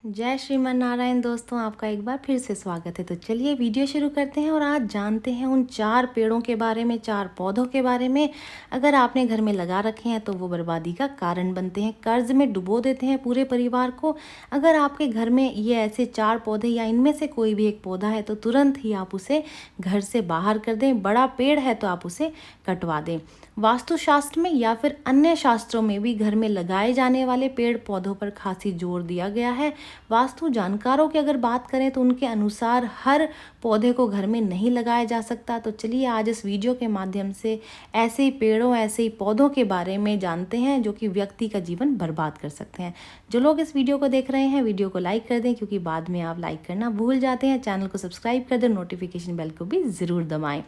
जय श्रीमन नारायण दोस्तों, आपका एक बार फिर से स्वागत है। तो चलिए वीडियो शुरू करते हैं और आज जानते हैं उन 4 पेड़ों के बारे में, 4 पौधों के बारे में। अगर आपने घर में लगा रखे हैं तो वो बर्बादी का कारण बनते हैं, कर्ज में डुबो देते हैं पूरे परिवार को। अगर आपके घर में ये ऐसे 4 पौधे या इनमें से कोई भी एक पौधा है तो तुरंत ही आप उसे घर से बाहर कर दें। बड़ा पेड़ है तो आप उसे कटवा दें। वास्तुशास्त्र में या फिर अन्य शास्त्रों में भी घर में लगाए जाने वाले पेड़ पौधों पर खासी जोर दिया गया है। वास्तु जानकारों की अगर बात करें तो उनके अनुसार हर पौधे को घर में नहीं लगाया जा सकता। तो चलिए आज इस वीडियो के माध्यम से ऐसे ही पेड़ों, ऐसे ही पौधों के बारे में जानते हैं जो कि व्यक्ति का जीवन बर्बाद कर सकते हैं। जो लोग इस वीडियो को देख रहे हैं वीडियो को लाइक कर दें, क्योंकि बाद में आप लाइक करना भूल जाते हैं। चैनल को सब्सक्राइब कर दें, नोटिफिकेशन बेल को भी ज़रूर दबाएं।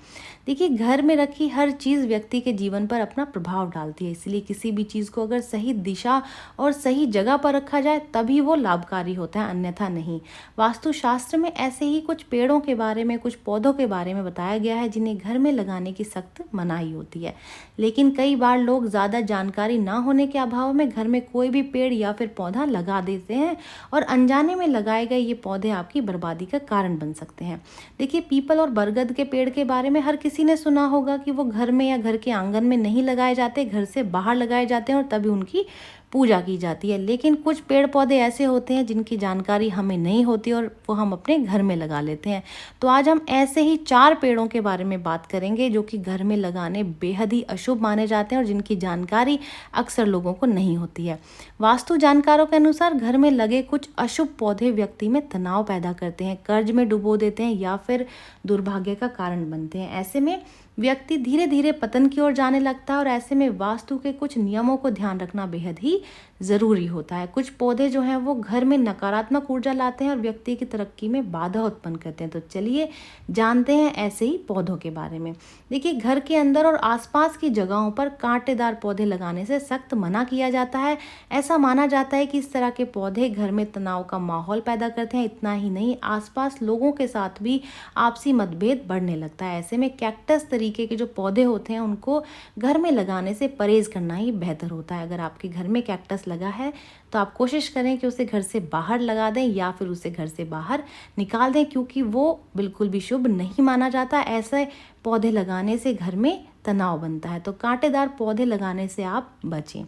देखिए, घर में रखी हर चीज़ व्यक्ति के जीवन पर अपना प्रभाव डालती है, इसलिए किसी भी चीज़ को अगर सही दिशा और सही जगह पर रखा जाए तभी वो लाभकारी होता है, अन्यथा नहीं। वास्तुशास्त्र में ऐसे ही कुछ पेड़ों के बारे में, कुछ पौधों के बारे में बताया गया है जिन्हें घर में लगाने की सख्त मनाही होती है। लेकिन कई बार लोग ज़्यादा जानकारी ना होने के अभाव में घर में कोई भी पेड़ या फिर पौधा लगा देते हैं और अनजाने में लगाए गए ये पौधे आपकी बर्बादी का कारण बन सकते हैं। देखिए, पीपल और बरगद के पेड़ के बारे में हर किसी ने सुना होगा कि वो घर में या घर के आंगन में नहीं लगाए जाते, घर से बाहर लगाए जाते हैं और तभी उनकी पूजा की जाती है। लेकिन कुछ पेड़ पौधे ऐसे होते हैं जिनकी जानकारी हमें नहीं होती और वो हम अपने घर में लगा लेते हैं। तो आज हम ऐसे ही 4 पेड़ों के बारे में बात करेंगे जो कि घर में लगाने बेहद ही अशुभ माने जाते हैं और जिनकी जानकारी अक्सर लोगों को नहीं होती है। वास्तु जानकारों के अनुसार घर में लगे कुछ अशुभ पौधे व्यक्ति में तनाव पैदा करते हैं, कर्ज में डुबो देते हैं या फिर दुर्भाग्य का कारण बनते हैं। ऐसे में व्यक्ति धीरे धीरे पतन की ओर जाने लगता है और ऐसे में वास्तु के कुछ नियमों को ध्यान रखना बेहद ही ज़रूरी होता है। कुछ पौधे जो हैं वो घर में नकारात्मक ऊर्जा लाते हैं और व्यक्ति की तरक्की में बाधा उत्पन्न करते हैं। तो चलिए जानते हैं ऐसे ही पौधों के बारे में। देखिए, घर के अंदर और आसपास की जगहों पर कांटेदार पौधे लगाने से सख्त मना किया जाता है। ऐसा माना जाता है कि इस तरह के पौधे घर में तनाव का माहौल पैदा करते हैं। इतना ही नहीं, आसपास लोगों के साथ भी आपसी मतभेद बढ़ने लगता है। ऐसे में कैक्टस तरीके के जो पौधे होते हैं उनको घर में लगाने से परहेज करना ही बेहतर होता है। अगर आपके घर में कैक्टस लगा है तो आप कोशिश करें कि उसे घर से बाहर लगा दें या फिर उसे घर से बाहर निकाल दें, क्योंकि वो बिल्कुल भी शुभ नहीं माना जाता। ऐसे पौधे लगाने से घर में तनाव बनता है, तो कांटेदार पौधे लगाने से आप बचें।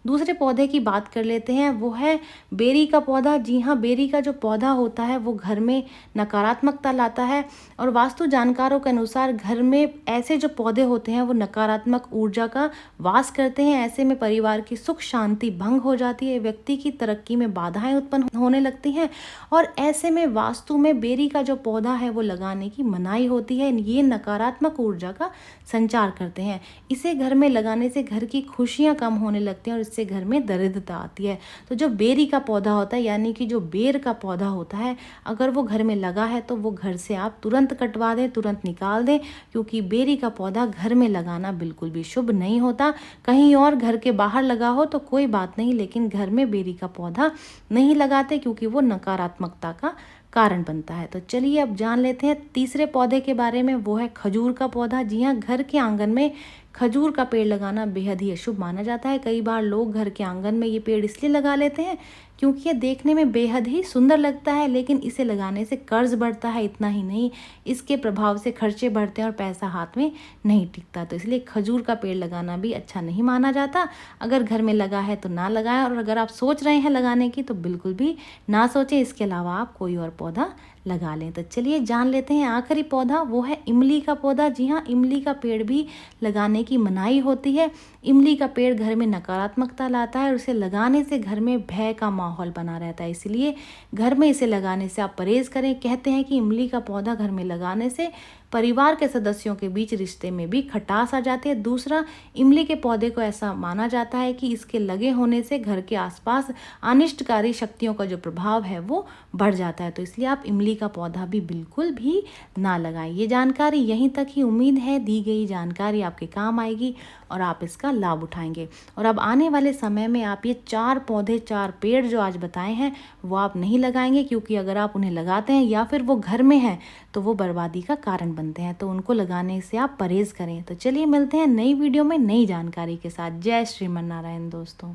दूसरे पौधे की बात कर लेते हैं, वो है बेरी का पौधा। जी हाँ, बेरी का जो पौधा होता है वो घर में नकारात्मकता लाता है और वास्तु जानकारों के अनुसार घर में ऐसे जो पौधे होते हैं वो नकारात्मक ऊर्जा का वास करते हैं। ऐसे में परिवार की सुख शांति भंग हो जाती है, व्यक्ति की तरक्की में बाधाएं उत्पन्न होने लगती हैं और ऐसे में वास्तु में बेरी का जो पौधा है वो लगाने की मनाही होती है। ये नकारात्मक ऊर्जा का संचार करते हैं। इसे घर में लगाने से घर की खुशियाँ कम होने लगती हैं और इससे घर में दरिद्रता आती है। तो जो बेरी का पौधा होता है, यानी कि जो बेर का पौधा होता है, अगर वो घर में लगा है तो वो घर से आप तुरंत कटवा दें, तुरंत निकाल दें, क्योंकि बेरी का पौधा घर में लगाना बिल्कुल भी शुभ नहीं होता। कहीं और घर के बाहर लगा हो तो कोई बात नहीं, लेकिन घर में बेरी का पौधा नहीं लगाते क्योंकि वो नकारात्मकता का कारण बनता है। तो चलिए अब जान लेते हैं तीसरे पौधे के बारे में, वो है खजूर का पौधा। जी हाँ, घर के आंगन में खजूर का पेड़ लगाना बेहद ही अशुभ माना जाता है। कई बार लोग घर के आंगन में ये पेड़ इसलिए लगा लेते हैं क्योंकि ये देखने में बेहद ही सुंदर लगता है, लेकिन इसे लगाने से कर्ज बढ़ता है। इतना ही नहीं, इसके प्रभाव से खर्चे बढ़ते हैं और पैसा हाथ में नहीं टिकता। तो इसलिए खजूर का पेड़ लगाना भी अच्छा नहीं माना जाता। अगर घर में लगा है तो ना लगाएं, और अगर आप सोच रहे हैं लगाने की तो बिल्कुल भी ना सोचें। इसके अलावा आप कोई और पौधा लगा लें। तो चलिए जान लेते हैं आखिरी पौधा, वो है इमली का पौधा। जी हाँ, इमली का पेड़ भी लगाने की मनाही होती है। इमली का पेड़ घर में नकारात्मकता लाता है और इसे लगाने से घर में भय का माहौल बना रहता है, इसलिए घर में इसे लगाने से आप परहेज करें। कहते हैं कि इमली का पौधा घर में लगाने से परिवार के सदस्यों के बीच रिश्ते में भी खटास आ जाती है। दूसरा, इमली के पौधे को ऐसा माना जाता है कि इसके लगे होने से घर के आसपास अनिष्टकारी शक्तियों का जो प्रभाव है वो बढ़ जाता है। तो इसलिए आप इमली का पौधा भी बिल्कुल भी ना लगाएं। ये जानकारी यहीं तक ही। उम्मीद है दी गई जानकारी आपके काम आएगी और आप इसका लाभ उठाएंगे। और अब आने वाले समय में आप ये 4 पौधे, 4 पेड़ जो आज बताए हैं वो आप नहीं लगाएंगे, क्योंकि अगर आप उन्हें लगाते हैं या फिर वो घर में हैं तो वो बर्बादी का कारण बनते हैं। तो उनको लगाने से आप परहेज करें। तो चलिए मिलते हैं नई वीडियो में नई जानकारी के साथ। जय श्रीमन नारायण दोस्तों।